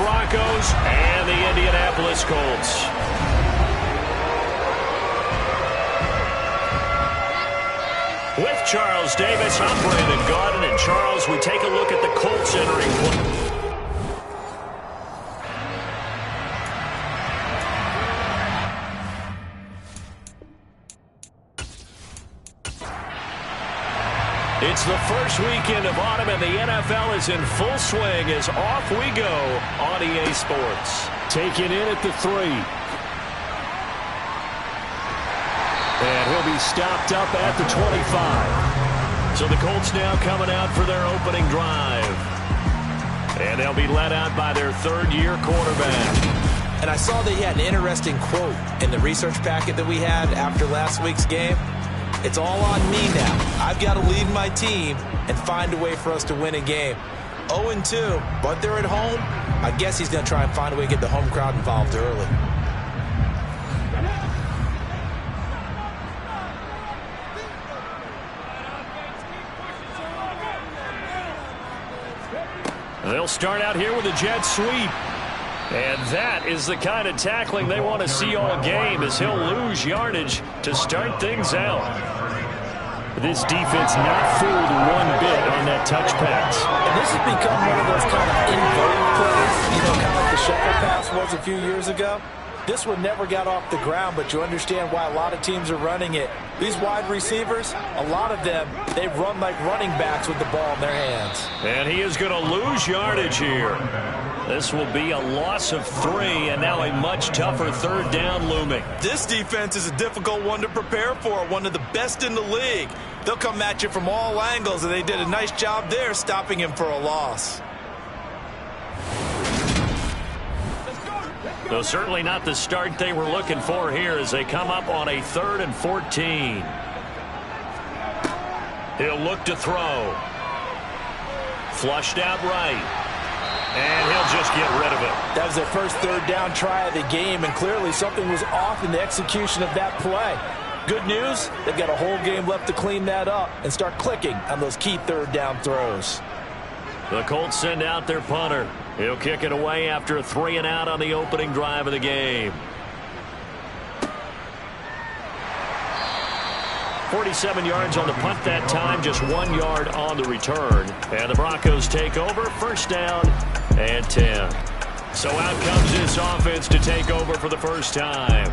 Broncos and the Indianapolis Colts. With Charles Davis, I'm Brandon Gaudin. And Charles, we take a look at the Colts entering play. It's the first weekend of autumn, and the NFL is in full swing as off we go on EA Sports. Taking in at the 3. And he'll be stopped up at the 25. So the Colts now coming out for their opening drive. And they'll be led out by their third-year quarterback. And I saw that he had an interesting quote in the research packet that we had after last week's game. It's all on me now. I've got to lead my team and find a way for us to win a game. 0-2, but they're at home. I guess he's going to try and find a way to get the home crowd involved early. They'll start out here with a jet sweep. And that is the kind of tackling they want to see all game, as he'll lose yardage to start things out. This defense not fooled one bit on that touch pass. And this has become one of those kind of inverted plays, kind of like the shuffle pass was a few years ago. This one never got off the ground, but you understand why a lot of teams are running it. These wide receivers, a lot of them, they run like running backs with the ball in their hands. And he is going to lose yardage here. This will be a loss of 3, and now a much tougher third down looming. This defense is a difficult one to prepare for, one of the best in the league. They'll come at you from all angles, and they did a nice job there stopping him for a loss. Though certainly not the start they were looking for here as they come up on a 3rd and 14. He'll look to throw. Flushed out right. And he'll just get rid of it. That was their first third down try of the game, and clearly something was off in the execution of that play. Good news, they've got a whole game left to clean that up and start clicking on those key third down throws. The Colts send out their punter. He'll kick it away after a 3 and out on the opening drive of the game. 47 yards on the punt that time, just 1 yard on the return. And the Broncos take over, first down and 10. So out comes this offense to take over for the first time.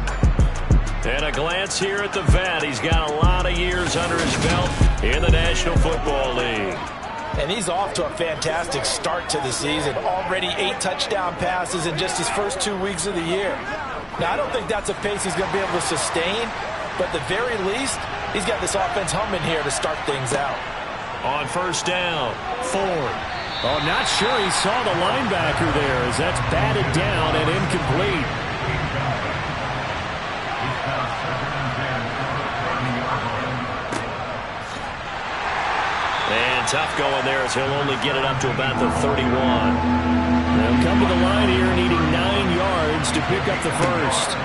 And a glance here at the vet. He's got a lot of years under his belt in the National Football League. And he's off to a fantastic start to the season. Already 8 touchdown passes in just his first 2 weeks of the year. Now, I don't think that's a pace he's going to be able to sustain, but at the very least, he's got this offense humming here to start things out. On first down, Ford. Oh, not sure he saw the linebacker there as that's batted down and incomplete. And tough going there as he'll only get it up to about the 31. They'll come to the line here needing 9 yards to pick up the first.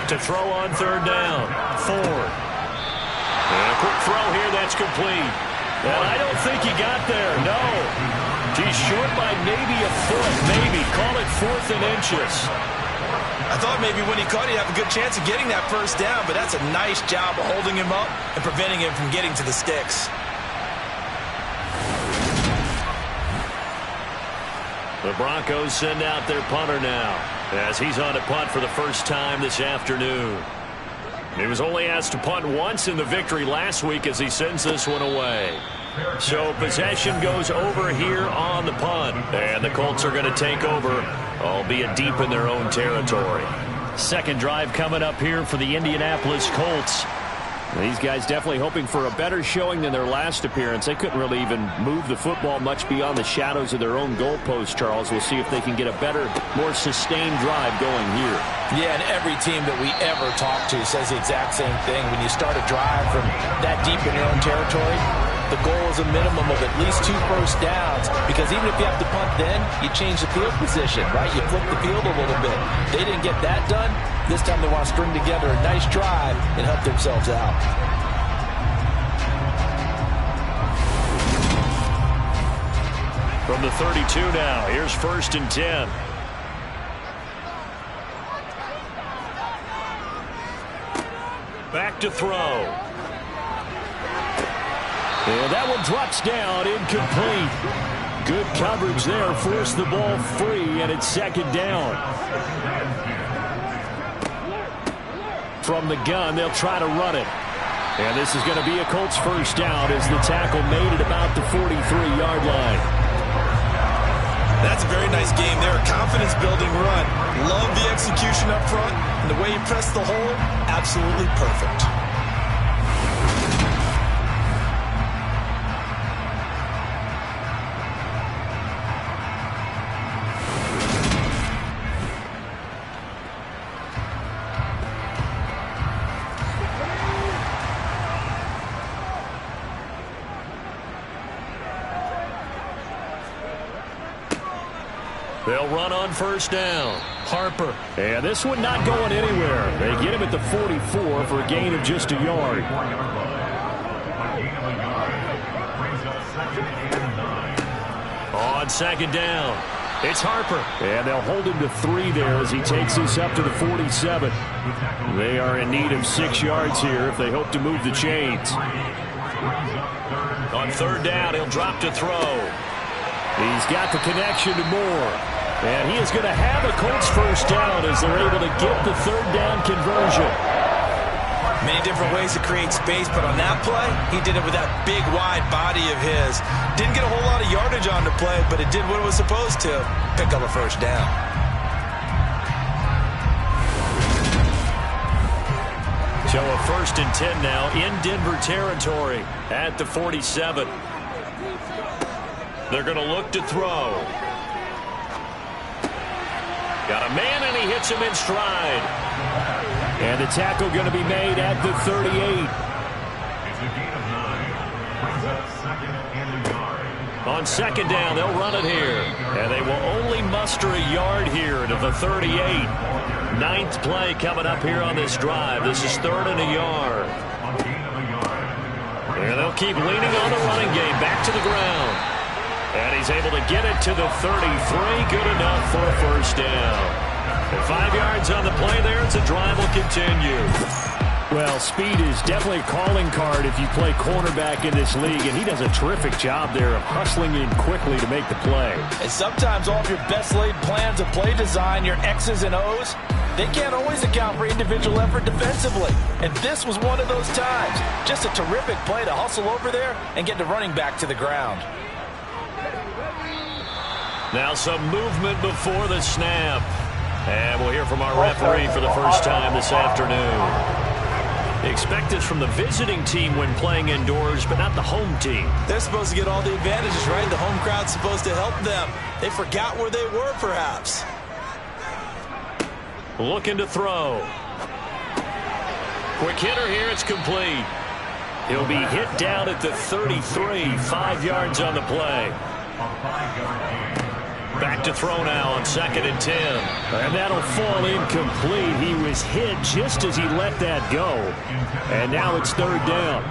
To throw on third down, Ford. And a quick throw here that's complete. And I don't think he got there, no. He's short by maybe a foot, maybe. Call it 4th and inches. I thought maybe when he caught it, he'd have a good chance of getting that first down, but that's a nice job of holding him up and preventing him from getting to the sticks. The Broncos send out their punter now as he's on to punt for the first time this afternoon. He was only asked to punt once in the victory last week as he sends this one away. So possession goes over here on the punt, and the Colts are going to take over, albeit deep in their own territory. Second drive coming up here for the Indianapolis Colts. These guys definitely hoping for a better showing than their last appearance. They couldn't really even move the football much beyond the shadows of their own goalpost, Charles. We'll see if they can get a better, more sustained drive going here. Yeah, and every team that we ever talk to says the exact same thing. When you start a drive from that deep in your own territory, the goal is a minimum of at least 2 first downs, because even if you have to punt then, you change the field position, right? You flip the field a little bit. They didn't get that done. This time they want to string together a nice drive and help themselves out. From the 32 now, here's 1st and 10. to throw. And that one drops down, incomplete. Good coverage there, forced the ball free, and it's second down. From the gun, they'll try to run it. And this is going to be a Colts first down as the tackle made it about the 43-yard line. That's a very nice game there. Confidence-building run. Love the execution up front. And the way he pressed the hole, absolutely perfect. They'll run on first down. Harper. And this one not going anywhere. They get him at the 44 for a gain of just a yard. On second down, it's Harper. And they'll hold him to 3 there as he takes this up to the 47. They are in need of 6 yards here if they hope to move the chains. On third down, he'll drop to throw. He's got the connection to Moore. And he is going to have a Colts first down as they're able to get the third down conversion. Many different ways to create space, but on that play, he did it with that big, wide body of his. Didn't get a whole lot of yardage on the play, but it did what it was supposed to, pick up a first down. So a 1st and 10 now in Denver territory at the 47. They're going to look to throw. Got a man, and he hits him in stride. And the tackle going to be made at the 38. On second down, they'll run it here. And they will only muster a yard here to the 38. 9th play coming up here on this drive. This is 3rd and a yard. And they'll keep leaning on the running game. Back to the ground. And he's able to get it to the 33. Good enough for a first down. And 5 yards on the play there. It's a drive will continue. Well, speed is definitely a calling card if you play cornerback in this league, and he does a terrific job there of hustling in quickly to make the play. And sometimes all of your best laid plans of play design, your X's and O's, they can't always account for individual effort defensively. And this was one of those times. Just a terrific play to hustle over there and get the running back to the ground. Now some movement before the snap. And we'll hear from our referee for the first time this afternoon. Expect this from the visiting team when playing indoors, but not the home team. They're supposed to get all the advantages, right? The home crowd's supposed to help them. They forgot where they were, perhaps. Looking to throw. Quick hitter here, it's complete. He'll be hit down at the 33, 5 yards on the play. Back to throw now on 2nd and 10. And that'll fall incomplete. He was hit just as he let that go. And now it's 3rd down.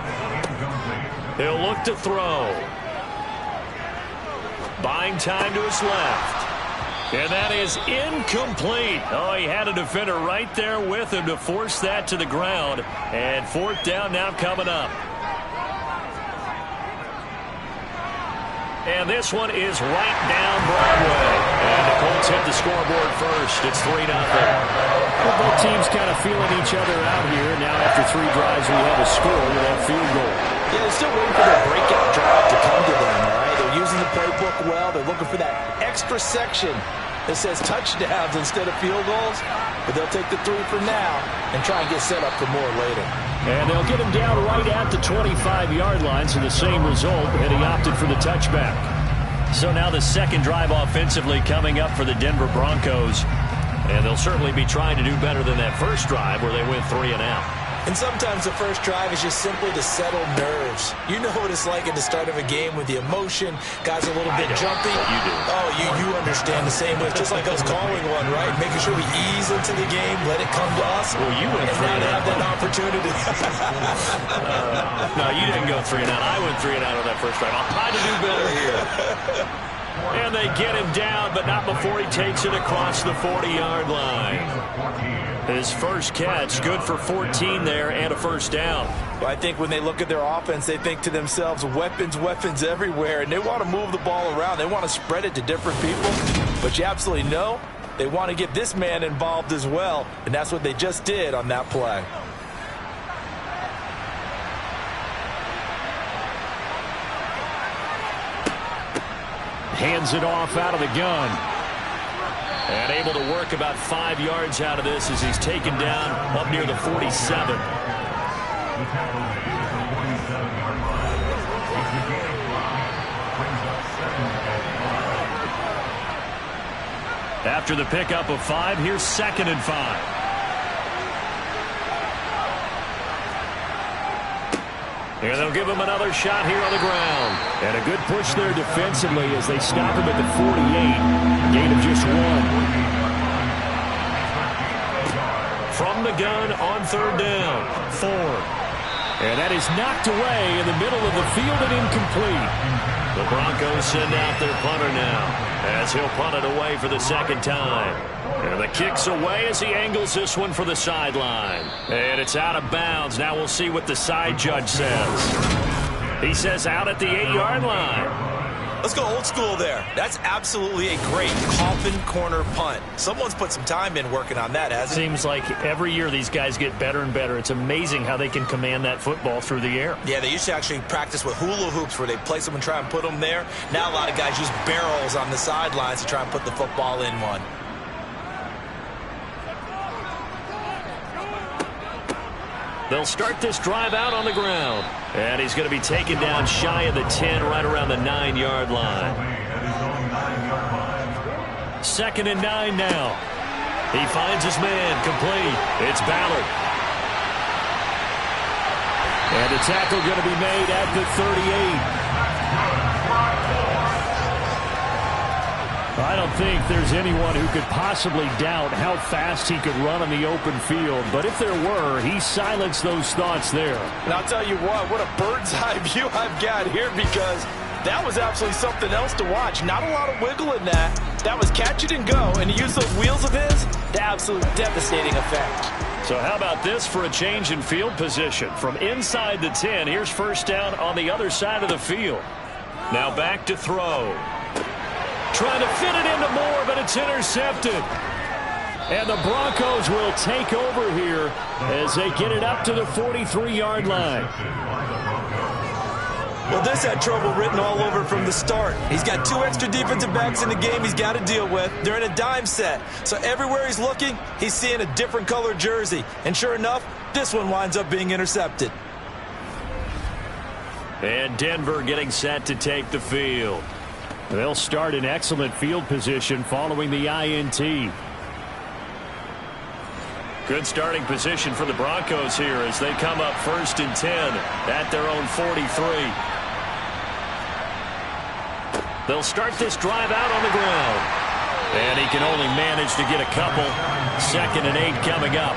He'll look to throw. Buying time to his left. And that is incomplete. Oh, he had a defender right there with him to force that to the ground. And 4th down now coming up. And this one is right down Broadway. And the Colts hit the scoreboard first. It's 3-0. Well, both teams kind of feeling each other out here. Now after 3 drives, we have a score with that field goal. Yeah, they're still waiting for their breakout drive to come to them, all right? They're using the playbook well. They're looking for that extra section that says touchdowns instead of field goals. But they'll take the 3 for now and try and get set up for more later. And they'll get him down right at the 25-yard line, so the same result, and he opted for the touchback. So now the second drive offensively coming up for the Denver Broncos. And they'll certainly be trying to do better than that first drive where they went 3 and out. And sometimes the first drive is just simply to settle nerves. You know what it's like at the start of a game with the emotion. Guys are a little bit jumpy. You do. Oh, you understand the same way. It's just like us calling one, right? Making sure we ease into the game, let it come to us. Well, you went 3 and have that opportunity. No, you didn't go 3 and out. I went 3 and out on that first drive. I'll try to do better here. And they get him down, but not before he takes it across the 40-yard line. His first catch, good for 14 there and a first down. Well, I think when they look at their offense, they think to themselves, weapons, weapons everywhere, and they want to move the ball around. They want to spread it to different people, but you absolutely know they want to get this man involved as well, and that's what they just did on that play. Hands it off out of the gun. And able to work about 5 yards out of this as he's taken down up near the 47. After the pickup of 5, here's 2nd and 5. And they'll give him another shot here on the ground. And a good push there defensively as they stop him at the 48. Gain of just 1. From the gun on 3rd down. 4. And that is knocked away in the middle of the field and incomplete. The Broncos send out their punter now as he'll punt it away for the 2nd time. And the kick's away as he angles this one for the sideline. And it's out of bounds. Now we'll see what the side judge says. He says out at the 8-yard line. Let's go old school there. That's absolutely a great coffin corner punt. Someone's put some time in working on that, hasn't it? Seems like every year these guys get better and better. It's amazing how they can command that football through the air. Yeah, they used to actually practice with hula hoops where they place them and try and put them there. Now a lot of guys use barrels on the sidelines to try and put the football in one. They'll start this drive out on the ground. And he's going to be taken down shy of the 10, right around the 9-yard line. 2nd and 9 now. He finds his man, complete. It's Ballard. And the tackle going to be made at the 38. I don't think there's anyone who could possibly doubt how fast he could run on the open field. But if there were, he silenced those thoughts there. And I'll tell you what a bird's eye view I've got here, because that was absolutely something else to watch. Not a lot of wiggle in that. That was catch it and go. And he used those wheels of his, the absolute devastating effect. So how about this for a change in field position? From inside the 10, here's 1st down on the other side of the field. Now back to throw. Trying to fit it into Moore, but it's intercepted. And the Broncos will take over here as they get it up to the 43-yard line. Well, this had trouble written all over from the start. He's got 2 extra defensive backs in the game he's got to deal with. They're in a dime set. So everywhere he's looking, he's seeing a different color jersey. And sure enough, this one winds up being intercepted. And Denver getting set to take the field. They'll start in excellent field position following the INT. Good starting position for the Broncos here as they come up 1st and 10 at their own 43. They'll start this drive out on the ground. And he can only manage to get a couple. 2nd and 8 coming up.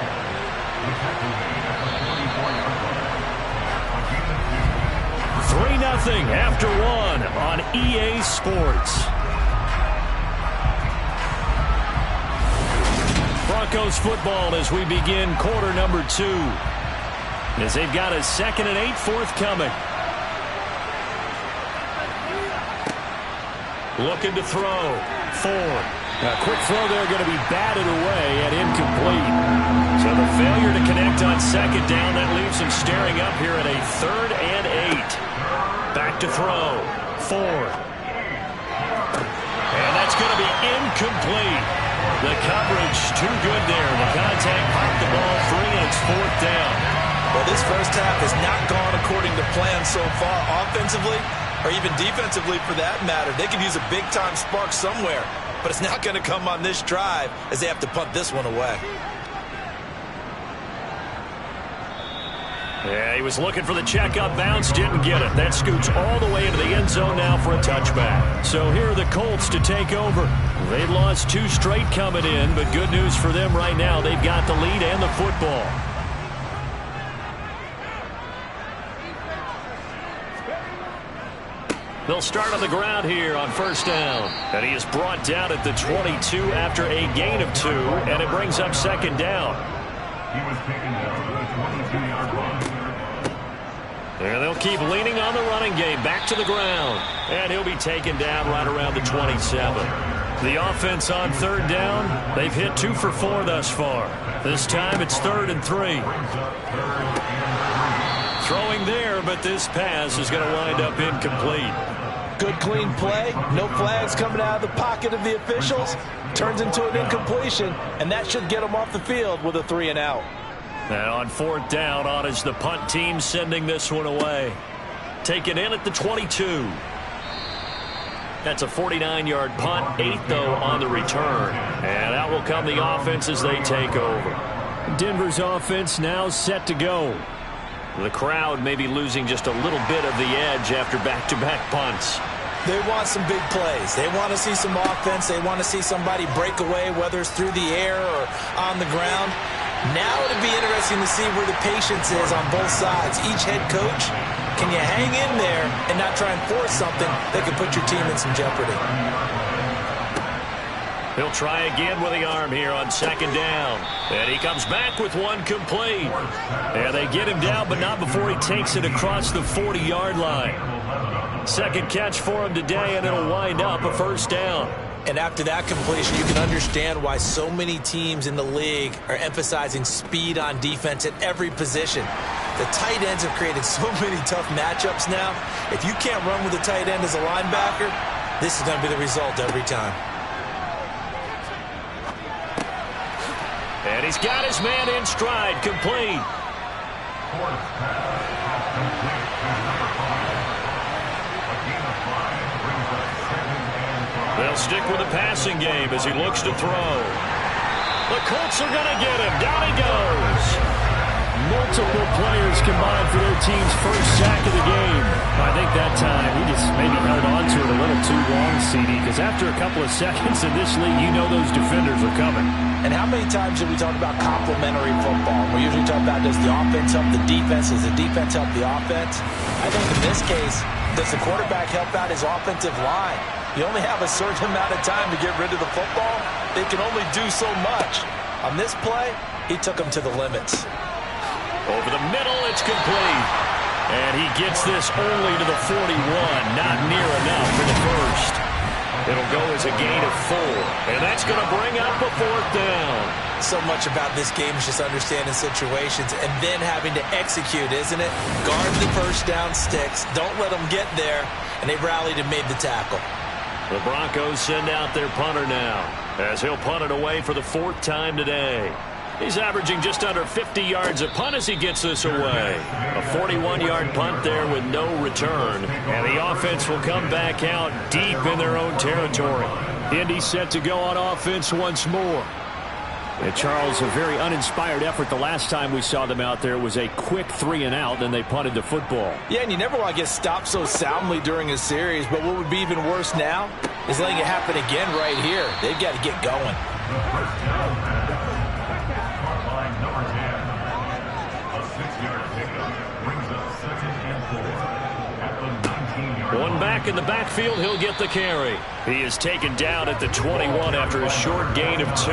Nothing after 1 on EA Sports. Broncos football as we begin quarter number 2. As they've got a 2nd and 8 forthcoming. Looking to throw. 4. A quick throw there going to be batted away and incomplete. So the failure to connect on 2nd down, that leaves him staring up here at a 3rd and 8. Back to throw. 4. And that's going to be incomplete. The coverage too good there. The contact popped the ball free, and it's 4th down. Well, this first half has not gone according to plan so far offensively, or even defensively for that matter. They could use a big-time spark somewhere, but it's not going to come on this drive as they have to punt this one away. Yeah, he was looking for the checkup bounce, didn't get it. That scoots all the way into the end zone now for a touchback. So here are the Colts to take over. They'd lost 2 straight coming in, but good news for them right now. They've got the lead and the football. They'll start on the ground here on first down. And he is brought down at the 22 after a gain of 2, and it brings up second down. He was taken down for the 22-yard line. And they'll keep leaning on the running game. Back to the ground. And he'll be taken down right around the 27. The offense on third down, they've hit 2 for 4 thus far. This time it's 3rd and 3. Throwing there, but this pass is going to wind up incomplete. Good clean play. No flags coming out of the pocket of the officials. Turns into an incompletion, and that should get them off the field with a 3 and out. And on 4th down, on is the punt team sending this one away. Taken in at the 22. That's a 49-yard punt, 8 though on the return. And out will come the offense as they take over. Denver's offense now set to go. The crowd may be losing just a little bit of the edge after back-to-back punts. They want some big plays. They want to see some offense. They want to see somebody break away, whether it's through the air or on the ground. Now it'll be interesting to see where the patience is on both sides. Each head coach, can you hang in there and not try and force something that could put your team in some jeopardy? He'll try again with the arm here on second down. And he comes back with one complete. And they get him down, but not before he takes it across the 40-yard line. Second catch for him today, and it'll wind up a first down. And after that completion, you can understand why so many teams in the league are emphasizing speed on defense at every position. The tight ends have created so many tough matchups now. If you can't run with a tight end as a linebacker, this is going to be the result every time. And he's got his man in stride, complete. They'll stick with the passing game as he looks to throw. The Colts are going to get him. Down he goes. Multiple players combined for their team's first sack of the game. I think that time he just maybe held on to it a little too long, CD, because after a couple of seconds in this league, you know those defenders are coming. And how many times do we talk about complementary football? We usually talk about, does the offense help the defense? Does the defense help the offense? I think in this case, does the quarterback help out his offensive line? You only have a certain amount of time to get rid of the football. They can only do so much. On this play, he took them to the limits. Over the middle, it's complete. And he gets this only to the 41. Not near enough for the first. It'll go as a gain of 4. And that's going to bring up a 4th down. So much about this game is just understanding situations and then having to execute, isn't it? Guard the first down sticks. Don't let them get there. And they rallied and made the tackle. The Broncos send out their punter now as he'll punt it away for the 4th time today. He's averaging just under 50 yards a punt as he gets this away. A 41-yard punt there with no return. And the offense will come back out deep in their own territory. Indy set to go on offense once more. And Charles, a very uninspired effort the last time we saw them out there. It was a quick 3 and out, then they punted the football. Yeah, and you never want to get stopped so soundly during a series, but what would be even worse now is letting it happen again right here. They've got to get going. One back in the backfield, he'll get the carry. He is taken down at the 21 after a short gain of 2.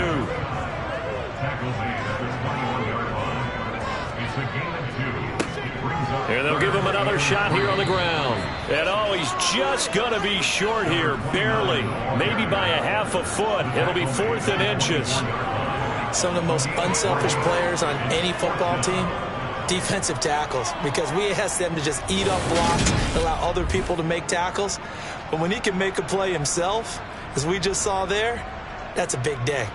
And they'll give him another shot here on the ground. And oh, he's just going to be short here, barely. Maybe by a half a foot. It'll be 4th and inches. Some of the most unselfish players on any football team, defensive tackles, because we ask them to just eat up blocks and allow other people to make tackles. But when he can make a play himself, as we just saw there, that's a big day.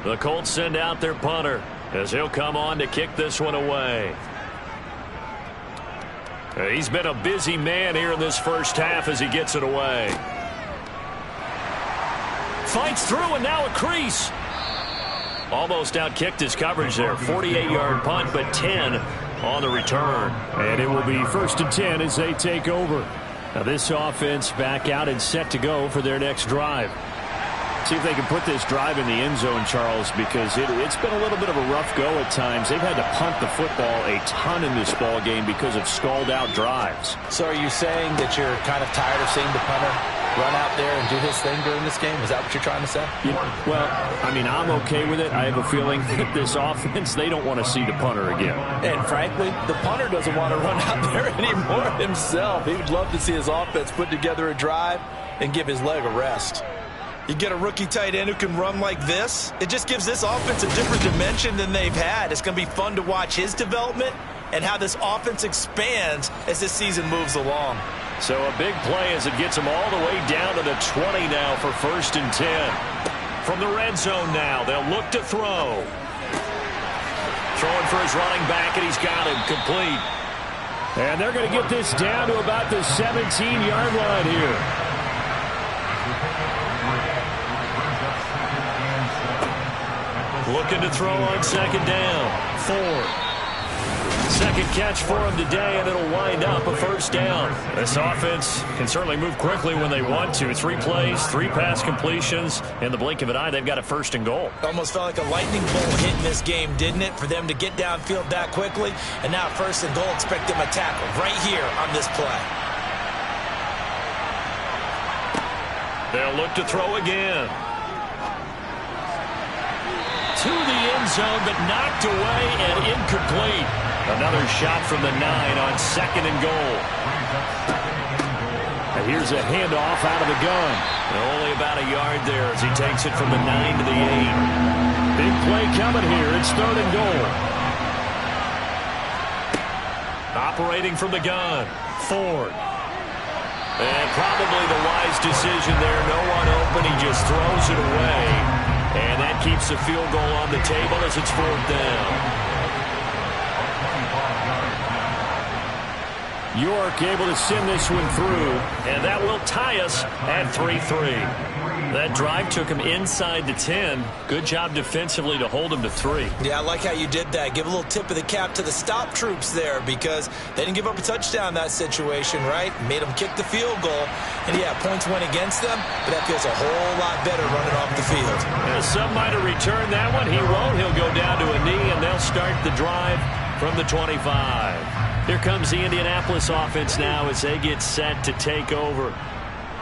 The Colts send out their punter as he'll come on to kick this one away. He's been a busy man here in this first half as he gets it away. Fights through and now a crease. Almost outkicked his coverage there. 48-yard punt, but 10 on the return. And it will be 1st and 10 as they take over. Now this offense back out and set to go for their next drive. See if they can put this drive in the end zone, Charles, because it's been a little bit of a rough go at times. They've had to punt the football a ton in this ball game because of stalled-out drives. So are you saying that you're kind of tired of seeing the punter run out there and do his thing during this game? Is that what you're trying to say? Well, I mean, I'm okay with it. I have a feeling that this offense, they don't want to see the punter again. And frankly, the punter doesn't want to run out there anymore himself. He would love to see his offense put together a drive and give his leg a rest. You get a rookie tight end who can run like this, it just gives this offense a different dimension than they've had. It's going to be fun to watch his development and how this offense expands as this season moves along. So a big play as it gets them all the way down to the 20 now for 1st and 10. From the red zone now, they'll look to throw. Throwing for his running back, and he's got him complete. And they're going to get this down to about the 17-yard line here. Looking to throw on 2nd down. Ford. Second catch for him today, and it'll wind up a 1st down. This offense can certainly move quickly when they want to. 3 plays, 3 pass completions. In the blink of an eye, they've got a 1st and goal. Almost felt like a lightning bolt hit in this game, didn't it? For them to get downfield that quickly. And now 1st and goal, expect them to tackle right here on this play. They'll look to throw again. To the end zone, but knocked away and incomplete. Another shot from the 9 on 2nd and goal. And here's a handoff out of the gun. And only about a yard there as he takes it from the 9 to the 8. Big play coming here. It's 3rd and goal. Operating from the gun. Ford. And probably the wise decision there. No one open. He just throws it away. And that keeps the field goal on the table as it's 4th down. York able to send this one through. And that will tie us at 3-3. That drive took him inside the 10. Good job defensively to hold him to 3. Yeah, I like how you did that. Give a little tip of the cap to the stop troops there because they didn't give up a touchdown in that situation, right? Made them kick the field goal. And, yeah, points went against them, but that feels a whole lot better running off the field. Some might have returned that one. He won't. He'll go down to a knee, and they'll start the drive from the 25. Here comes the Indianapolis offense now as they get set to take over.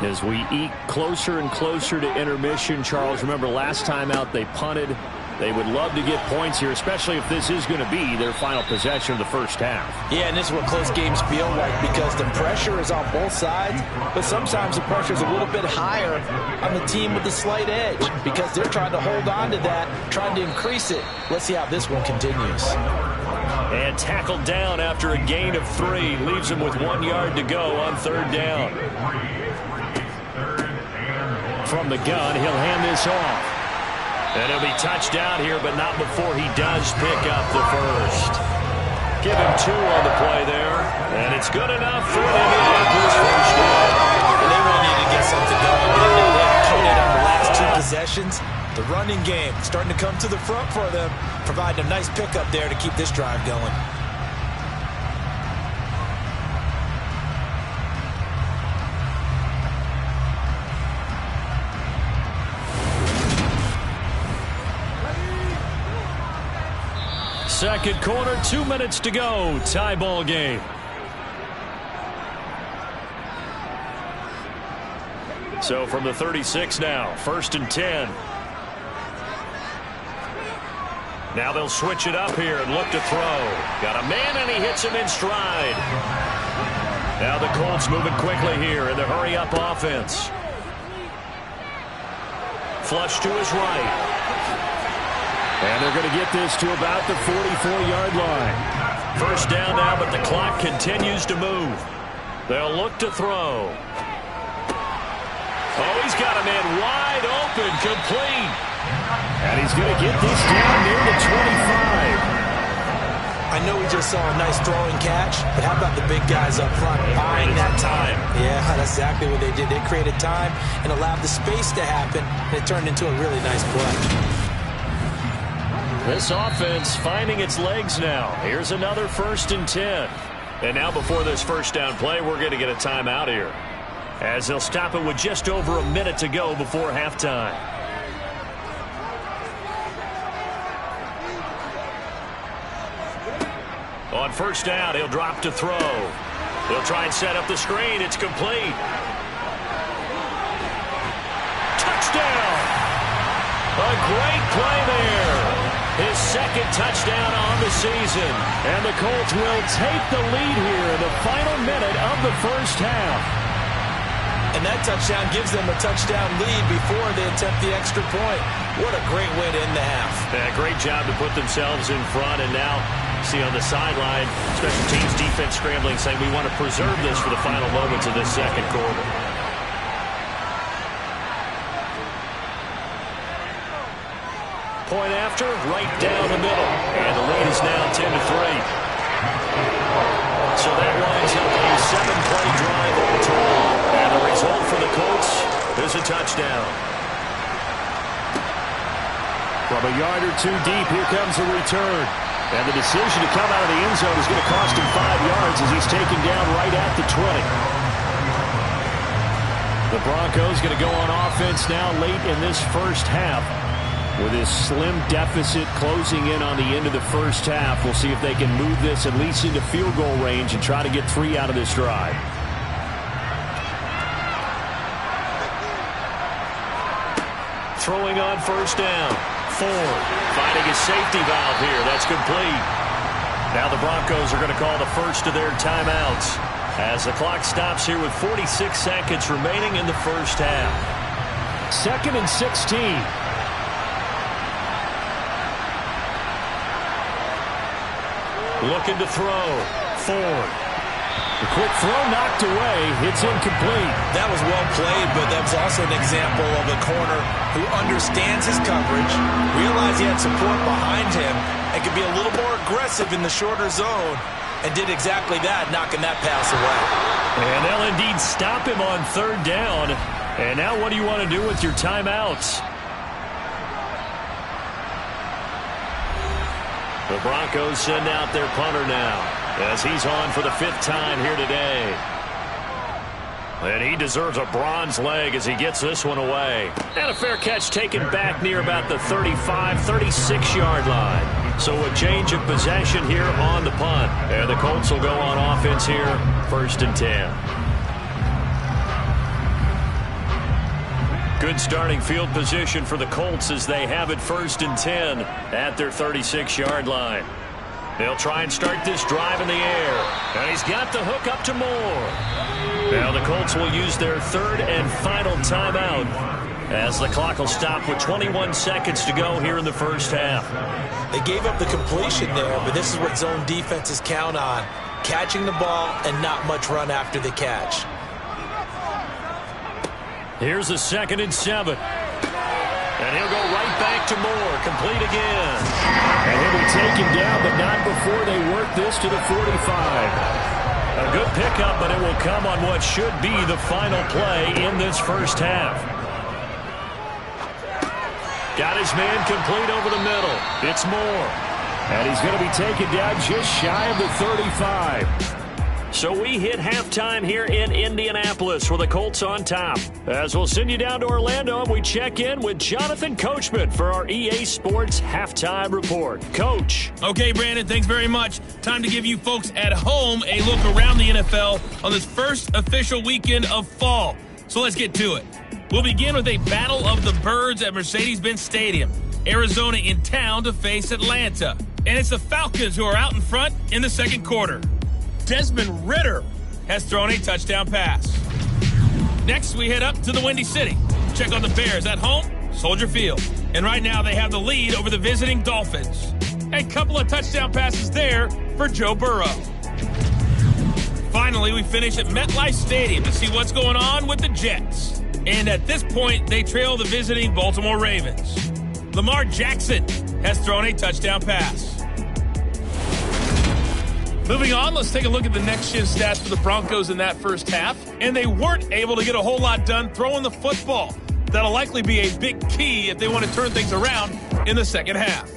As we eke closer and closer to intermission, Charles, remember last time out they punted. They would love to get points here, especially if this is going to be their final possession of the first half. Yeah, and this is what close games feel like because the pressure is on both sides, but sometimes the pressure is a little bit higher on the team with the slight edge because they're trying to hold on to that, trying to increase it. Let's see how this one continues. And tackled down after a gain of 3. Leaves him with 1 yard to go on 3rd down. From the gun, he'll hand this off. And he'll be touched down here, but not before he does pick up the 1st. Give him 2 on the play there. And it's good enough for Indianapolis 1st down. And they really need to get something going. They counted on the last 2 possessions. The running game starting to come to the front for them, providing a nice pickup there to keep this drive going. Second quarter, 2 minutes to go. Tie ball game. So from the 36 now, 1st and 10. Now they'll switch it up here and look to throw. Got a man, and he hits him in stride. Now the Colts moving quickly here in the hurry-up offense. Flush to his right. And they're going to get this to about the 44-yard line. 1st down now, but the clock continues to move. They'll look to throw. Oh, he's got a man wide open, complete. And he's going to get this down near the 25. I know we just saw a nice throwing catch, but how about the big guys up front buying that time? Yeah, that's exactly what they did. They created time and allowed the space to happen, and it turned into a really nice play. This offense finding its legs now. Here's another 1st and 10. And now before this 1st down play, we're going to get a timeout here, as they'll stop it with just over a minute to go before halftime. On first down, he'll drop to throw. He'll try and set up the screen. It's complete. Touchdown! A great play there. His second touchdown on the season. And the Colts will take the lead here in the final minute of the first half. And that touchdown gives them a touchdown lead before they attempt the extra point. What a great way to end the half. Yeah, great job to put themselves in front. And now, see on the sideline, special teams defense scrambling, saying we want to preserve this for the final moments of this second quarter. Point after, right down the middle. And the lead is now 10-3. So that winds up a 7-play drive all total. And the result for the Colts is a touchdown. From a yard or two deep, here comes a return. And the decision to come out of the end zone is going to cost him 5 yards as he's taken down right at the 20. The Broncos going to go on offense now late in this first half. With his slim deficit closing in on the end of the first half, we'll see if they can move this at least into field goal range and try to get 3 out of this drive. Throwing on first down. Ford finding his safety valve here. That's complete. Now the Broncos are going to call the first of their timeouts as the clock stops here with 46 seconds remaining in the first half. 2nd and 16. Looking to throw. Ford. The quick throw knocked away. It's incomplete. That was well played, but that was also an example of a corner who understands his coverage, realized he had support behind him, and could be a little more aggressive in the shorter zone, and did exactly that, knocking that pass away. And they'll indeed stop him on third down. And now what do you want to do with your timeouts? The Broncos send out their punter now as he's on for the 5th time here today. And he deserves a bronze leg as he gets this one away. And a fair catch taken back near about the 35, 36-yard line. So a change of possession here on the punt. And the Colts will go on offense here, 1st and 10. Good starting field position for the Colts as they have it 1st and 10 at their 36-yard line. They'll try and start this drive in the air. And he's got the hook up to Moore. Now the Colts will use their 3rd and final timeout as the clock will stop with 21 seconds to go here in the first half. They gave up the completion there, but this is what zone defenses count on. Catching the ball and not much run after the catch. Here's a 2nd and 7. And he'll go right back to Moore. Complete again. And he'll be taken down, but not before they work this to the 45. A good pickup, but it will come on what should be the final play in this first half. Got his man complete over the middle. It's Moore. And he's going to be taken down just shy of the 35. So we hit halftime here in Indianapolis with the Colts on top. As we'll send you down to Orlando, and we check in with Jonathan Coachman for our EA Sports Halftime Report. Coach. Okay, Brandon, thanks very much. Time to give you folks at home a look around the NFL on this first official weekend of fall. So let's get to it. We'll begin with a battle of the birds at Mercedes-Benz Stadium. Arizona in town to face Atlanta. And it's the Falcons who are out in front in the second quarter. Desmond Ridder has thrown a touchdown pass. Next, we head up to the Windy City. Check on the Bears at home, Soldier Field. And right now, they have the lead over the visiting Dolphins. A couple of touchdown passes there for Joe Burrow. Finally, we finish at MetLife Stadium to see what's going on with the Jets. And at this point, they trail the visiting Baltimore Ravens. Lamar Jackson has thrown a touchdown pass. Moving on, let's take a look at the next-gen stats for the Broncos in that first half. And they weren't able to get a whole lot done throwing the football. That'll likely be a big key if they want to turn things around in the second half.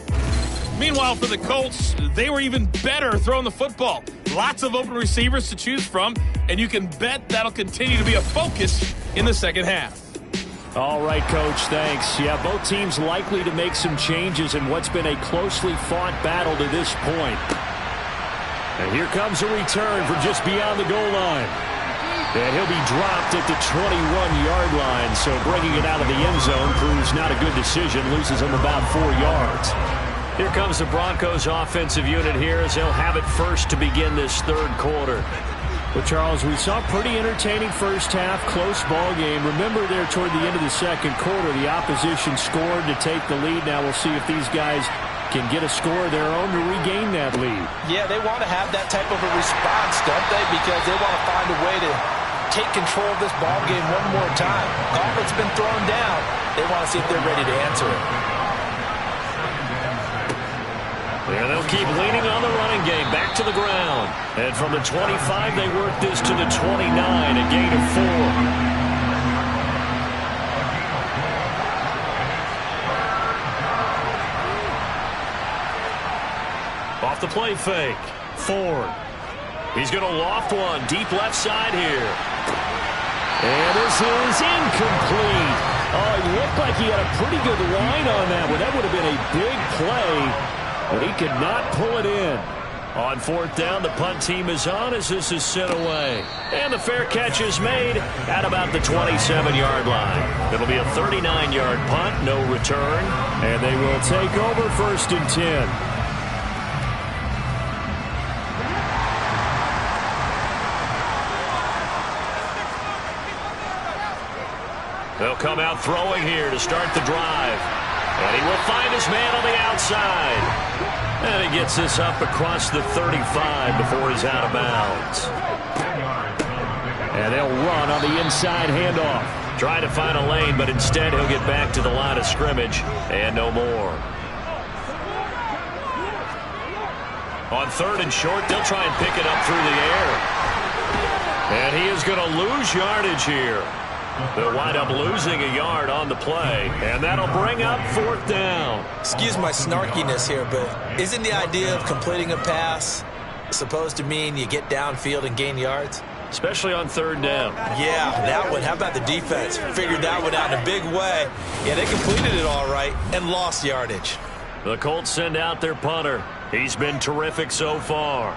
Meanwhile, for the Colts, they were even better throwing the football. Lots of open receivers to choose from, and you can bet that'll continue to be a focus in the second half. All right, Coach, thanks. Yeah, both teams likely to make some changes in what's been a closely fought battle to this point. And here comes a return from just beyond the goal line. And he'll be dropped at the 21-yard line. So bringing it out of the end zone proves not a good decision. Loses him about 4 yards. Here comes the Broncos offensive unit here as they'll have it first to begin this third quarter. Well, Charles, we saw a pretty entertaining first half, close ball game. Remember there toward the end of the second quarter, the opposition scored to take the lead. Now we'll see if these guys can get a score of their own to regain that lead. Yeah, they want to have that type of a response, don't they? Because they want to find a way to take control of this ball game one more time. Gauntlet's been thrown down. They want to see if they're ready to answer it. And they'll keep leaning on the running game back to the ground. And from the 25, they work this to the 29, a gain of 4. Off the play fake. Ford. He's going to loft one deep left side here. And this is incomplete. Oh, it looked like he had a pretty good line on that one. That would have been a big play. But he could not pull it in. On fourth down, the punt team is on as this is sent away. And the fair catch is made at about the 27-yard line. It'll be a 39-yard punt, no return. And they will take over first and 10. They'll come out throwing here to start the drive. And he will find his man on the outside. And he gets this up across the 35 before he's out of bounds. And they'll run on the inside handoff. Try to find a lane, but instead he'll get back to the line of scrimmage and no more. On third and short, they'll try and pick it up through the air. And he is going to lose yardage here. They'll wind up losing a yard on the play, and that'll bring up fourth down. Excuse my snarkiness here, but isn't the idea of completing a pass supposed to mean you get downfield and gain yards? Especially on third down. Yeah, that one. How about the defense? Figured that one out in a big way. Yeah, they completed it all right and lost yardage. The Colts send out their punter. He's been terrific so far.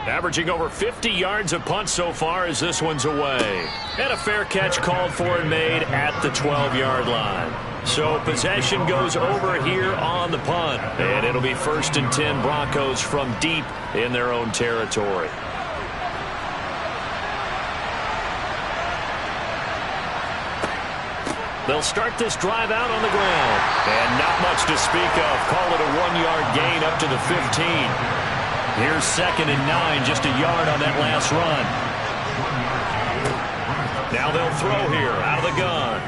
Averaging over 50 yards a punt so far as this one's away. And a fair catch called for and made at the 12-yard line. So possession goes over here on the punt. And it'll be first and 10 Broncos from deep in their own territory. They'll start this drive out on the ground. And not much to speak of. Call it a 1-yard gain up to the 15. Here's second and 9, just a yard on that last run. Now they'll throw here out of the gun.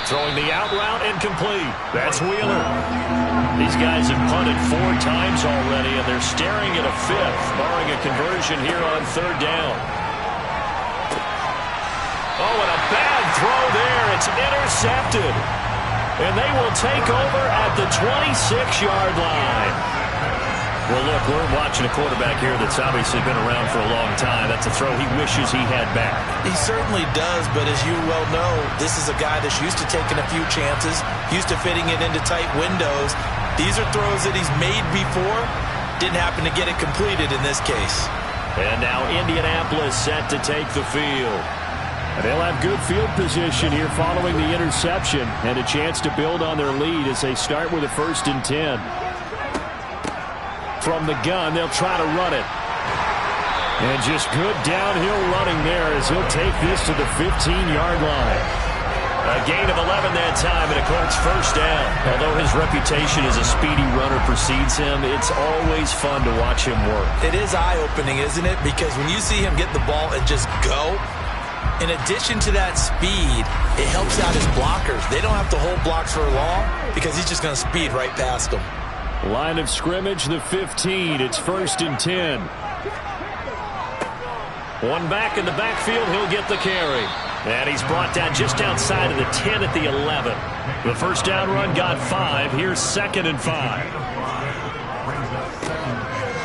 Throwing the out route incomplete. That's Wheeler. These guys have punted 4 times already, and they're staring at a 5th, barring a conversion here on third down. Oh, and a bad throw there. It's intercepted. And they will take over at the 26-yard line. Well, look, we're watching a quarterback here that's obviously been around for a long time. That's a throw he wishes he had back. He certainly does, but as you well know, this is a guy that's used to taking a few chances, used to fitting it into tight windows. These are throws that he's made before. Didn't happen to get it completed in this case. And now Indianapolis set to take the field. And they'll have good field position here following the interception and a chance to build on their lead as they start with a first and 10. From the gun, they'll try to run it. And just good downhill running there as he'll take this to the 15-yard line. A gain of 11 that time and a Colts first down. Although his reputation as a speedy runner precedes him, it's always fun to watch him work. It is eye-opening, isn't it? Because when you see him get the ball and just go, in addition to that speed, it helps out his blockers. They don't have to hold blocks for long because he's just going to speed right past them. Line of scrimmage, the 15. It's first and 10. One back in the backfield, he'll get the carry. And he's brought down just outside of the 10 at the 11. The first down run got 5. Here's second and 5.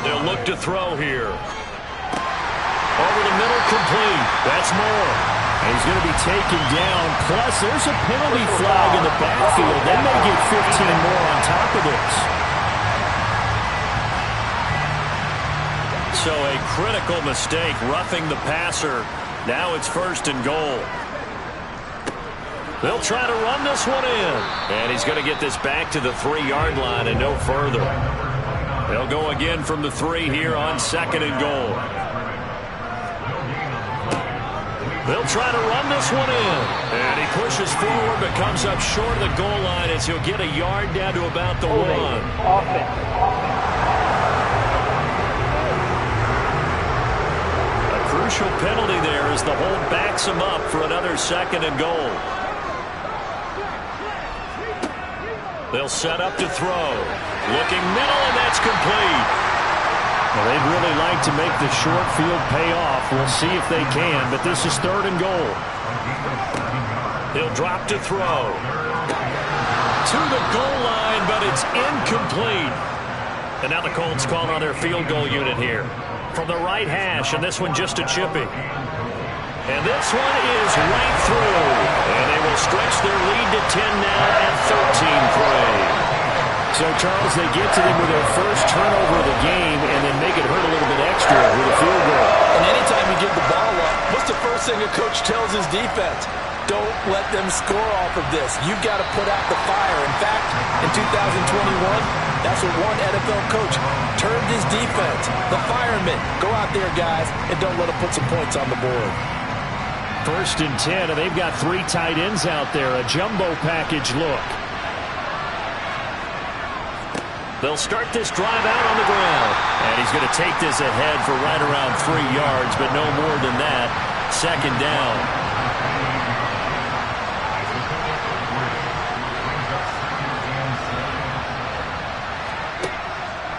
They'll look to throw here. Over the middle, complete. That's Moore. And he's going to be taken down. Plus, there's a penalty flag in the backfield. They may get 15 more on top of this. So a critical mistake, roughing the passer. Now it's 1st and goal. They'll try to run this one in. And he's going to get this back to the 3-yard line and no further. They'll go again from the 3 here on 2nd and goal. They'll try to run this one in. And he pushes forward but comes up short of the goal line as he'll get a yard down to about the 1. A crucial penalty there as the hold backs him up for another 2nd and goal. They'll set up to throw. Looking middle, and that's complete. Well, they'd really like to make the short field pay off. We'll see if they can, but this is 3rd and goal. He'll drop to throw. To the goal line, but it's incomplete. And now the Colts call on their field goal unit here. From the right hash, and this one just a chippy. And this one is right through. And they will stretch their lead to 10 now at 13-3. So, Charles, they get to them with their first turnover of the game and then make it hurt a little bit extra with a field goal. And anytime you give the ball up, what's the first thing a coach tells his defense? Don't let them score off of this. You've got to put out the fire. In fact, in 2021, that's what one NFL coach termed his defense. The firemen. Go out there, guys, and don't let them put some points on the board. 1st and 10, and they've got 3 tight ends out there. A jumbo package look. They'll start this drive out on the ground. And he's going to take this ahead for right around 3 yards, but no more than that. 2nd down.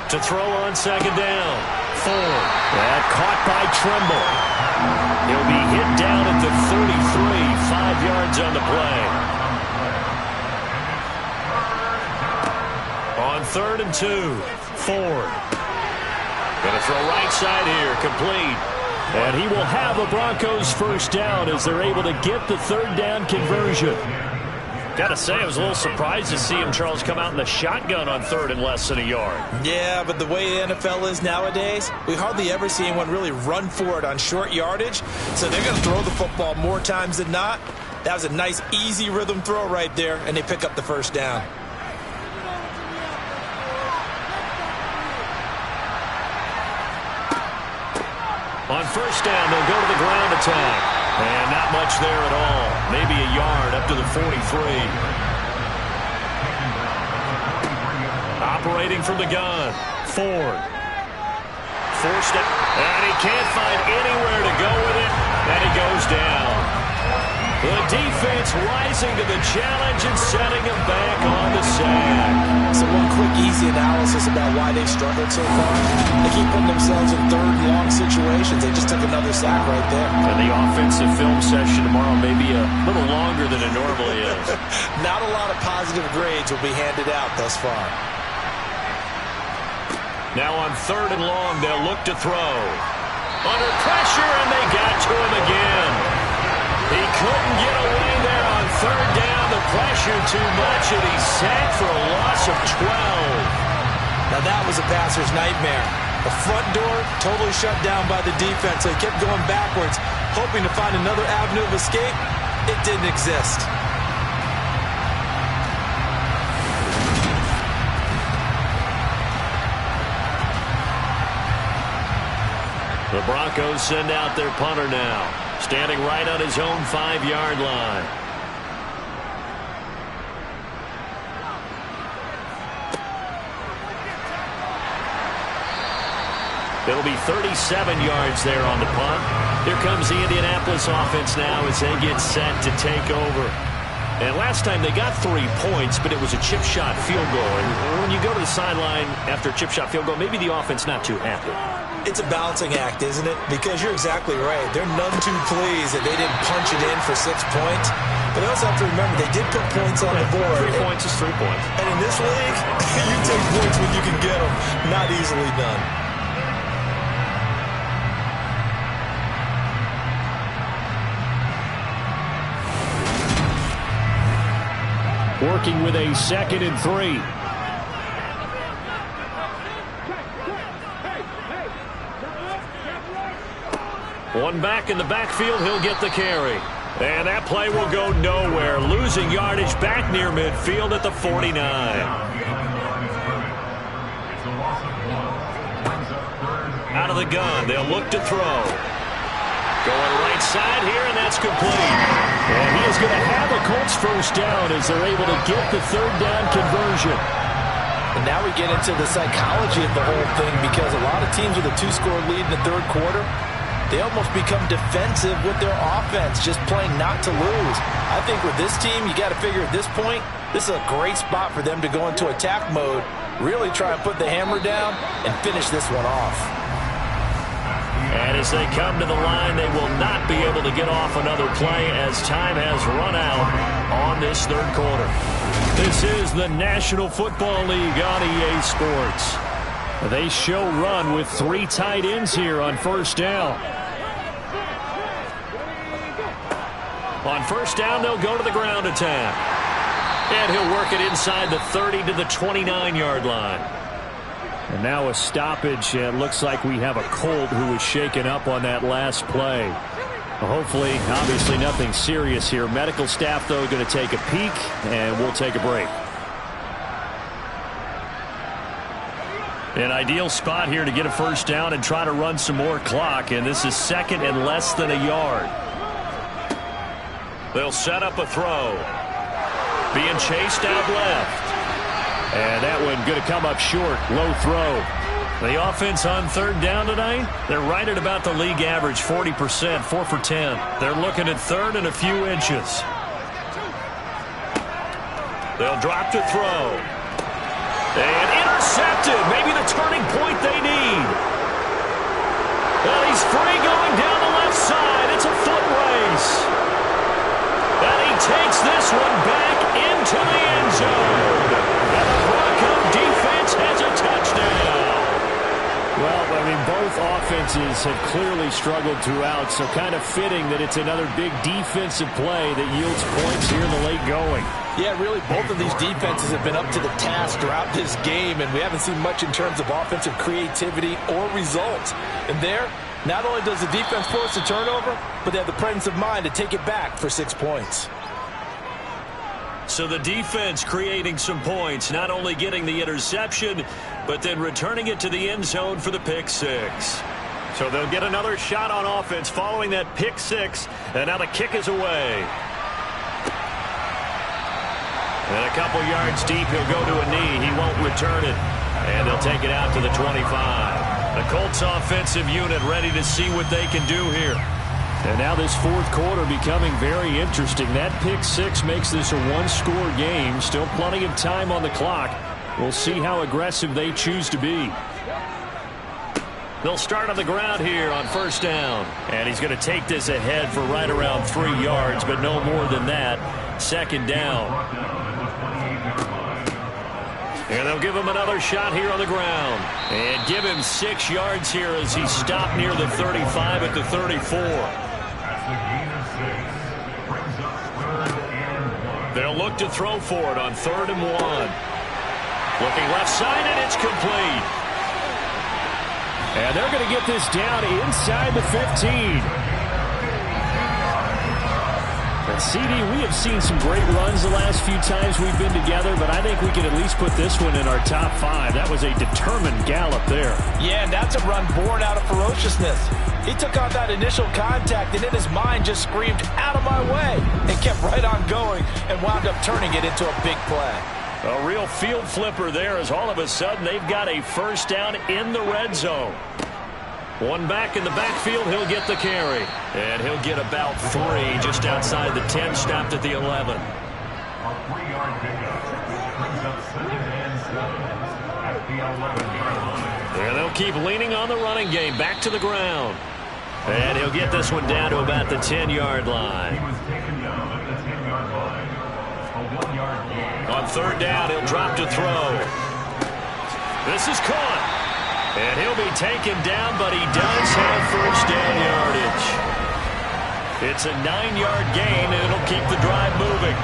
To throw on 2nd down. Ford. That caught by Trimble. He'll be hit down at the 33, 5 yards on the play. On 3rd and 2, Ford. Going to throw right side here, complete. And he will have a Broncos 1st down as they're able to get the 3rd down conversion. Got to say, I was a little surprised to see him, Charles, come out in the shotgun on 3rd and less than a yard. Yeah, but the way the NFL is nowadays, we hardly ever see anyone really run for it on short yardage. So they're going to throw the football more times than not. That was a nice, easy rhythm throw right there, and they pick up the 1st down. On 1st down, they'll go to the ground attack. And not much there at all. Maybe a yard up to the 43. Operating from the gun. Ford. Forced it. And he can't find anywhere to go with it. And he goes down. The defense rising to the challenge and setting him back on the sack. So one quick, easy analysis about why they've struggled so far. They keep putting themselves in 3rd and long situations. They just took another sack right there. And the offensive film session tomorrow may be a little longer than it normally is. Not a lot of positive grades will be handed out thus far. Now on 3rd and long, they'll look to throw. Under pressure, and they got to him again. He couldn't get away there on 3rd down. The pressure too much, and he's sacked for a loss of 12. Now that was a passer's nightmare. The front door totally shut down by the defense. They kept going backwards, hoping to find another avenue of escape. It didn't exist. The Broncos send out their punter now, standing right on his own 5-yard line. It'll be 37 yards there on the punt. Here comes the Indianapolis offense now as they get set to take over. And last time they got 3 points, but it was a chip shot field goal. And when you go to the sideline after a chip shot field goal, maybe the offense not too happy. It's a balancing act, isn't it? Because you're exactly right. They're none too pleased that they didn't punch it in for 6 points. But they also have to remember they did put points on the board. 3 points is 3 points. And in this league, you take points when you can get them. Not easily done. Working with a 2nd and 3. One back in the backfield, he'll get the carry. And that play will go nowhere. Losing yardage back near midfield at the 49. Out of the gun, they'll look to throw. Going right side here, and that's complete. And he is going to have a Colts first down as they're able to get the third down conversion. And now we get into the psychology of the whole thing, because a lot of teams with a 2-score lead in the third quarter, they almost become defensive with their offense, just playing not to lose. I think with this team, you got to figure at this point, this is a great spot for them to go into attack mode, really try and put the hammer down and finish this one off. And as they come to the line, they will not be able to get off another play as time has run out on this third quarter. This is the National Football League on EA Sports. They show run with 3 tight ends here on first down. On first down, they'll go to the ground attack. And he'll work it inside the 30 to the 29-yard line. And now a stoppage. It looks like we have a Colt who was shaken up on that last play. Hopefully, obviously nothing serious here. Medical staff, though, going to take a peek, and we'll take a break. An ideal spot here to get a first down and try to run some more clock, and this is second and less than a yard. They'll set up a throw. Being chased out left. And that one going to come up short. Low throw. The offense on third down tonight, they're right at about the league average, 40%, 4 for 10. They're looking at third and a few inches. They'll drop to throw. And intercepted. Maybe the turning point they need. Well, he's free going down the left side. It's a foot race. And he takes this one back into the end zone. And the Bronco defense has a touchdown. Well, I mean, both offenses have clearly struggled throughout, so kind of fitting that it's another big defensive play that yields points here in the late going. Yeah, really, both of these defenses have been up to the task throughout this game, and we haven't seen much in terms of offensive creativity or results. And there, not only does the defense force a turnover, but they have the presence of mind to take it back for 6 points. So the defense creating some points, not only getting the interception, but then returning it to the end zone for the pick six. So they'll get another shot on offense following that pick six, and now the kick is away. And a couple yards deep, he'll go to a knee. He won't return it, and they'll take it out to the 25. The Colts offensive unit ready to see what they can do here. And now this fourth quarter becoming very interesting. That pick six makes this a one-score game. Still plenty of time on the clock. We'll see how aggressive they choose to be. They'll start on the ground here on first down. And he's going to take this ahead for right around 3 yards, but no more than that. Second down. And they'll give him another shot here on the ground. And give him 6 yards here as he stopped near the 35 at the 34. They'll look to throw for it on 3rd and 1. Looking left side, and it's complete. And they're going to get this down inside the 15. CD, we have seen some great runs the last few times we've been together, but I think we can at least put this one in our top 5. That was a determined gallop there. Yeah, and that's a run born out of ferociousness. He took on that initial contact and in his mind just screamed, "Out of my way," and kept right on going and wound up turning it into a big play. A real field flipper there as all of a sudden they've got a first down in the red zone. One back in the backfield, he'll get the carry. And he'll get about 3 just outside the 10, stopped at the 11. A 3-yard pickup brings up 2nd and 7 at the 11-yard line. And they'll keep leaning on the running game, back to the ground. And he'll get this one down to about the 10-yard line. He was taken down at the 10-yard line. A 1-yard gain. On 3rd down, he'll drop to throw. This is caught. And he'll be taken down, but he does have first down yardage. It's a 9-yard gain, and it'll keep the drive moving.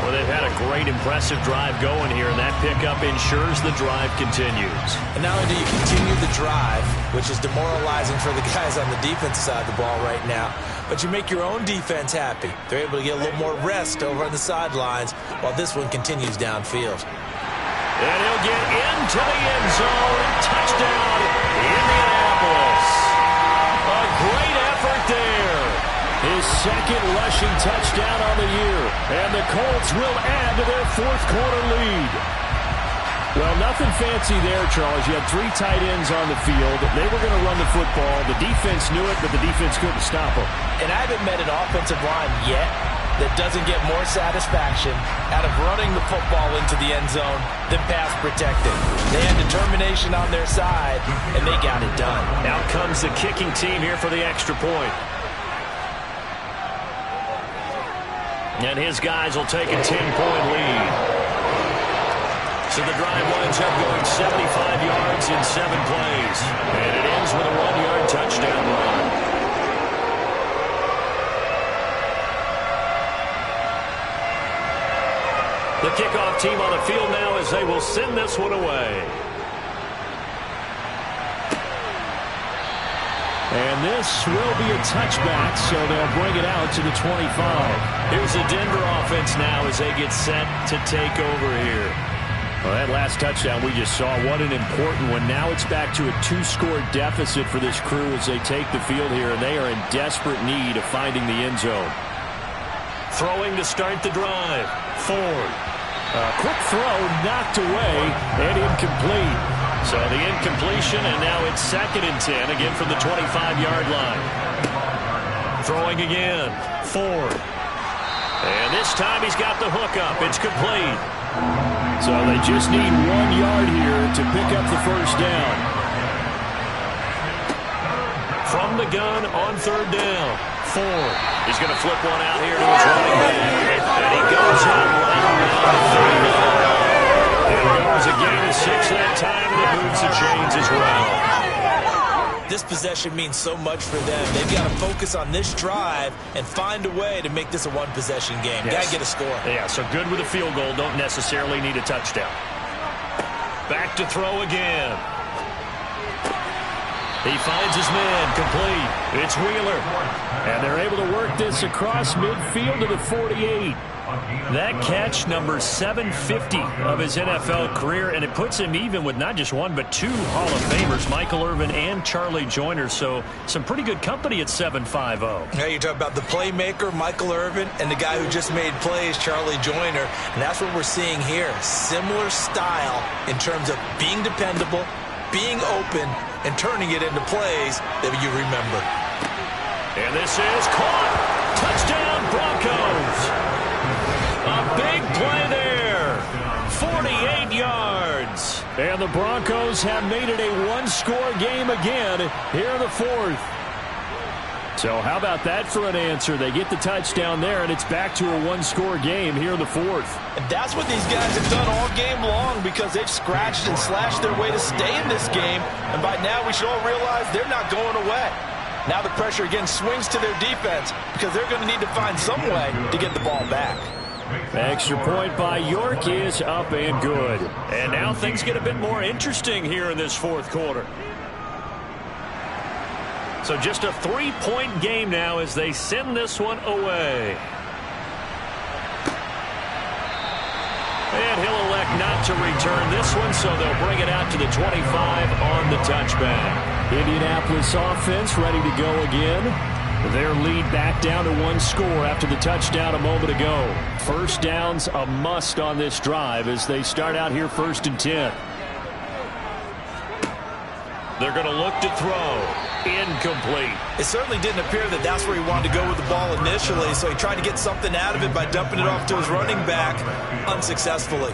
Well, they've had a great, impressive drive going here, and that pickup ensures the drive continues. And not only do you continue the drive, which is demoralizing for the guys on the defensive side of the ball right now, but you make your own defense happy. They're able to get a little more rest over on the sidelines while this one continues downfield. And he'll get into the end zone. Touchdown, Indianapolis. A great effort there. His second rushing touchdown on the year. And the Colts will add to their fourth quarter lead. Well, nothing fancy there, Charles. You had 3 tight ends on the field. They were going to run the football. The defense knew it, but the defense couldn't stop them. And I haven't met an offensive line yet that doesn't get more satisfaction out of running the football into the end zone than pass protecting. They had determination on their side, and they got it done. Out comes the kicking team here for the extra point. And his guys will take a 10-point lead. So the drive winds up going 75 yards in 7 plays. And it ends with a 1-yard touchdown run. The kickoff team on the field now as they will send this one away. And this will be a touchback, so they'll bring it out to the 25. Here's the Denver offense now as they get set to take over here. Well, that last touchdown we just saw, what an important one. Now it's back to a 2-score deficit for this crew as they take the field here, and they are in desperate need of finding the end zone. Throwing to start the drive. Ford. A quick throw knocked away and incomplete. So the incompletion, and now it's 2nd and 10, again from the 25-yard line. Throwing again. Ford. And this time he's got the hook up. It's complete. So they just need 1 yard here to pick up the first down. From the gun on 3rd down. Ford. He's going to flip one out here to his running back. And he goes out right around the 39. There goes a gain of 6 that time, and it moves the chains as well. This possession means so much for them. They've got to focus on this drive and find a way to make this a one-possession game. Yes. Got to get a score. Yeah, so good with a field goal. Don't necessarily need a touchdown. Back to throw again. He finds his man, complete. It's Wheeler. And they're able to work this across midfield to the 48. That catch, number 750 of his NFL career, and it puts him even with not just 1 but 2 Hall of Famers, Michael Irvin and Charlie Joyner. So some pretty good company at 750. Now you talk about the playmaker, Michael Irvin, and the guy who just made plays, Charlie Joyner. And that's what we're seeing here. Similar style in terms of being dependable, being open, and turning it into plays that you remember. And this is caught. Touchdown, Broncos. A big play there. 48 yards. And the Broncos have made it a 1-score game again here in the 4th. So how about that for an answer? They get the touchdown there, and it's back to a 1-score game here in the 4th. And that's what these guys have done all game long because they've scratched and slashed their way to stay in this game. And by now we should all realize they're not going away. Now the pressure again swings to their defense because they're going to need to find some way to get the ball back. Extra point by York is up and good. And now things get a bit more interesting here in this 4th quarter. So just a 3-point game now as they send this one away. And he'll elect not to return this one, so they'll bring it out to the 25 on the touchback. Indianapolis offense ready to go again. Their lead back down to 1 score after the touchdown a moment ago. First down's a must on this drive as they start out here 1st and 10. They're going to look to throw. Incomplete. It certainly didn't appear that that's where he wanted to go with the ball initially, so he tried to get something out of it by dumping it off to his running back unsuccessfully.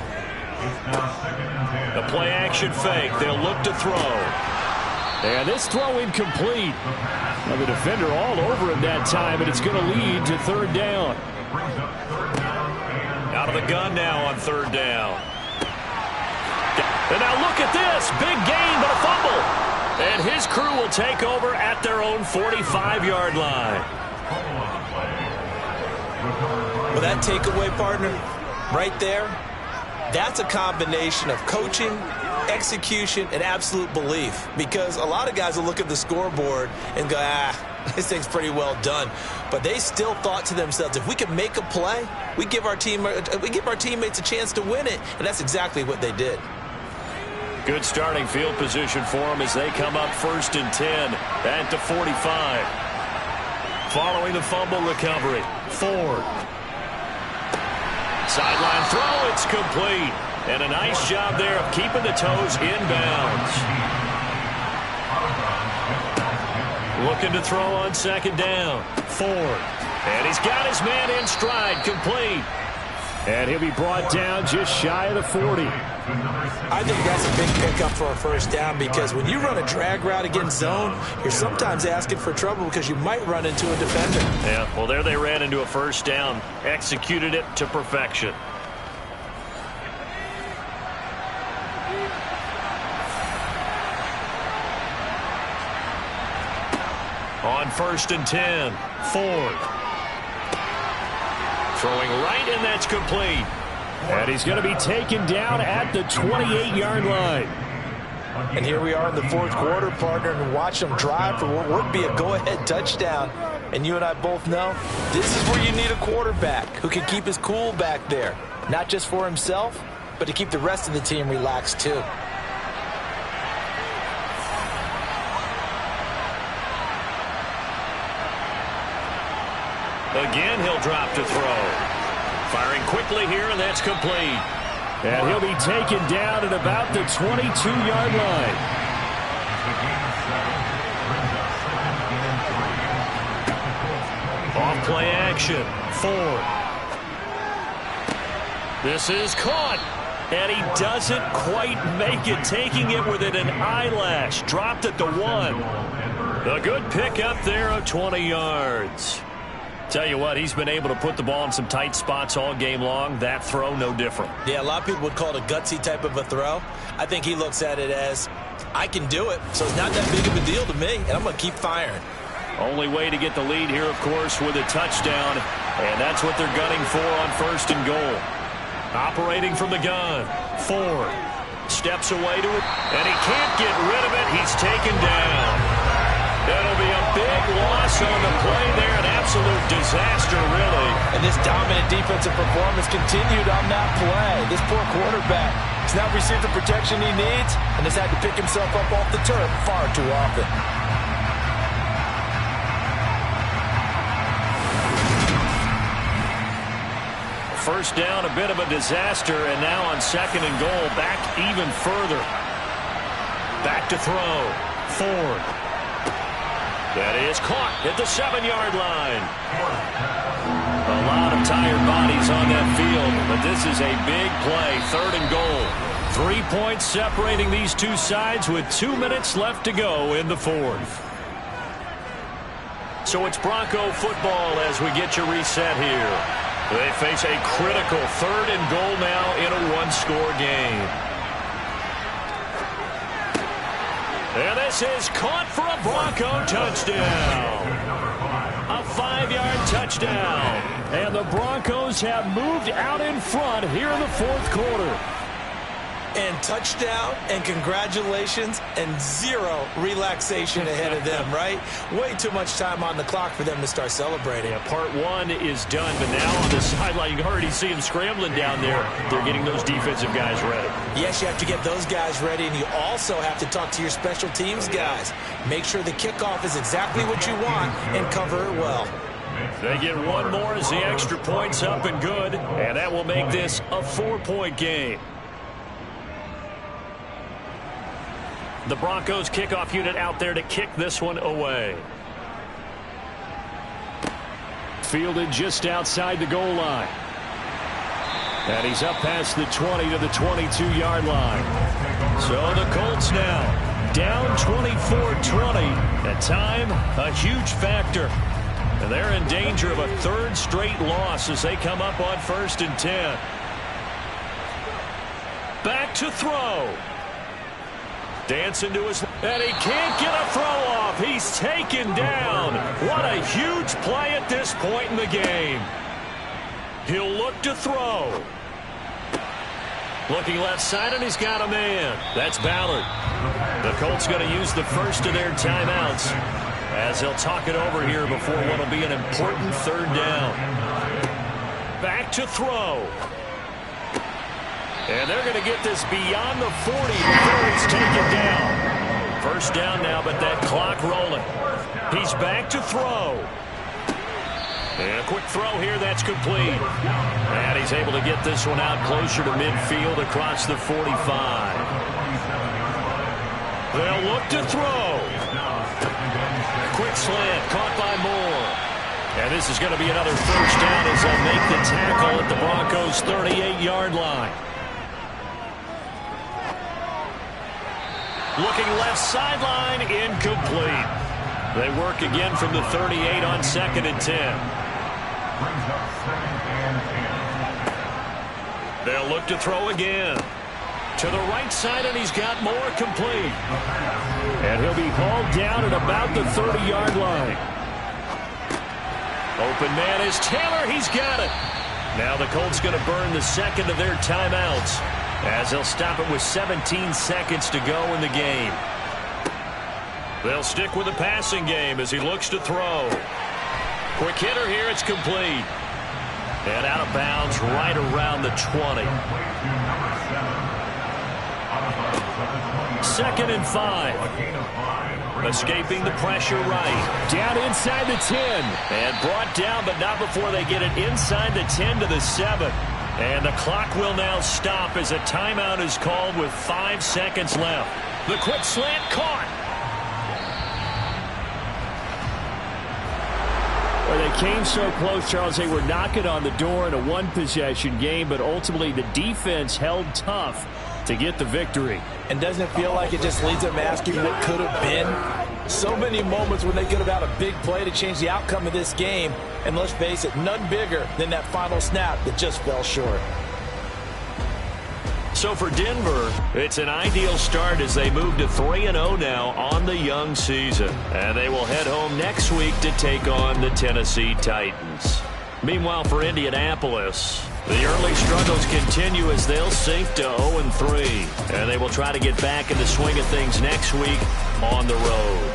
The play action fake. They'll look to throw. And this throw incomplete. Well, the defender all over him that time, and it's going to lead to 3rd down. Out of the gun now on 3rd down. And now look at this. Big gain, but a fumble. And his crew will take over at their own 45-yard line. Well, that takeaway, partner, Right there, that's a combination of coaching, execution, and absolute belief. Because a lot of guys will look at the scoreboard and go, this thing's pretty well done. But they still thought to themselves, if we can make a play, we give our teammates a chance to win it. And that's exactly what they did. Good starting field position for them as they come up 1st and 10 at the 45. Following the fumble recovery, Ford. Sideline throw, it's complete. And a nice job there of keeping the toes inbounds. Looking to throw on 2nd down. Ford. And he's got his man in stride, complete. And he'll be brought down just shy of the 40. I think that's a big pickup for a 1st down, because when you run a drag route against zone, you're sometimes asking for trouble because you might run into a defender. Yeah, well, there they ran into a 1st down. Executed it to perfection. On 1st and 10, Ford. Throwing right, and that's complete. And he's going to be taken down at the 28-yard line. And here we are in the 4th quarter, partner, and watch them drive for what would be a go-ahead touchdown. And you and I both know this is where you need a quarterback who can keep his cool back there. Not just for himself, but to keep the rest of the team relaxed too. Again, he'll drop to throw. Firing quickly here, and that's complete. And he'll be taken down at about the 22-yard line. Off play action. Ford. This is caught. And he doesn't quite make it, taking it within an eyelash. Dropped at the 1. A good pickup there of 20 yards. Tell you what, he's been able to put the ball in some tight spots all game long. That throw, no different. Yeah, a lot of people would call it a gutsy type of a throw. I think he looks at it as, I can do it, so it's not that big of a deal to me, and I'm going to keep firing. Only way to get the lead here, of course, with a touchdown, and that's what they're gunning for on 1st and goal. Operating from the gun, Ford steps away to it, and he can't get rid of it. He's taken down. That'll be a big loss on the play there. An absolute disaster, really. And this dominant defensive performance continued on that play. This poor quarterback has not received the protection he needs and has had to pick himself up off the turf far too often. First down, a bit of a disaster, and now on 2nd and goal, back even further. Back to throw. Ford. That is caught at the 7-yard line. A lot of tired bodies on that field, but this is a big play. 3rd and goal. 3 points separating these two sides with 2 minutes left to go in the 4th. So it's Bronco football as we get you reset here. They face a critical 3rd and goal now in a 1-score game. And this is caught for a Bronco touchdown. A 5-yard touchdown. And the Broncos have moved out in front here in the 4th quarter. And touchdown, and congratulations, and 0 relaxation ahead of them, right? Way too much time on the clock for them to start celebrating. Yeah, part 1 is done, but now on the sideline, you can already see them scrambling down there. They're getting those defensive guys ready. Yes, you have to get those guys ready, and you also have to talk to your special teams guys. Make sure the kickoff is exactly what you want and cover it well. They get one more as the extra point's up and good, and that will make this a 4-point game. The Broncos kickoff unit out there to kick this one away. Fielded just outside the goal line. And he's up past the 20 to the 22-yard line. So the Colts now down 24-20. At time, a huge factor. And they're in danger of a 3rd straight loss as they come up on 1st and 10. Back to throw. Dancing to his, and he can't get a throw off. He's taken down. What a huge play at this point in the game. He'll look to throw. Looking left side, and he's got a man. That's Ballard. The Colts going to use the first of their timeouts as they'll talk it over here before what will be an important third down. Back to throw. And they're going to get this beyond the 40 before he's taken down. First down now, but that clock rolling. He's back to throw. And a quick throw here, that's complete. And he's able to get this one out closer to midfield across the 45. They'll look to throw. Quick slant, caught by Moore. And this is going to be another first down as they'll make the tackle at the Broncos' 38-yard line. Looking left sideline, incomplete. They work again from the 38 on 2nd and 10. They'll look to throw again. To the right side, and he's got Moore complete. And he'll be hauled down at about the 30-yard line. Open man is Taylor. He's got it. Now the Colts going to burn the second of their timeouts as they'll stop it with 17 seconds to go in the game. They'll stick with the passing game as he looks to throw. Quick hitter here. It's complete. And out of bounds right around the 20. 2nd and 5. Escaping the pressure right. Down inside the 10. And brought down, but not before they get it inside the 10 to the 7. And the clock will now stop as a timeout is called with 5 seconds left. The quick slant caught. Well, they came so close, Charles. They were knocking on the door in a one-possession game, but ultimately the defense held tough to get the victory. And doesn't it feel like it just leads them asking what could have been? So many moments when they could have had a big play to change the outcome of this game. And let's face it, none bigger than that final snap that just fell short. So for Denver, it's an ideal start as they move to 3-0 now on the young season. And they will head home next week to take on the Tennessee Titans. Meanwhile, for Indianapolis, the early struggles continue as they'll sink to 0-3. And they will try to get back in the swing of things next week on the road.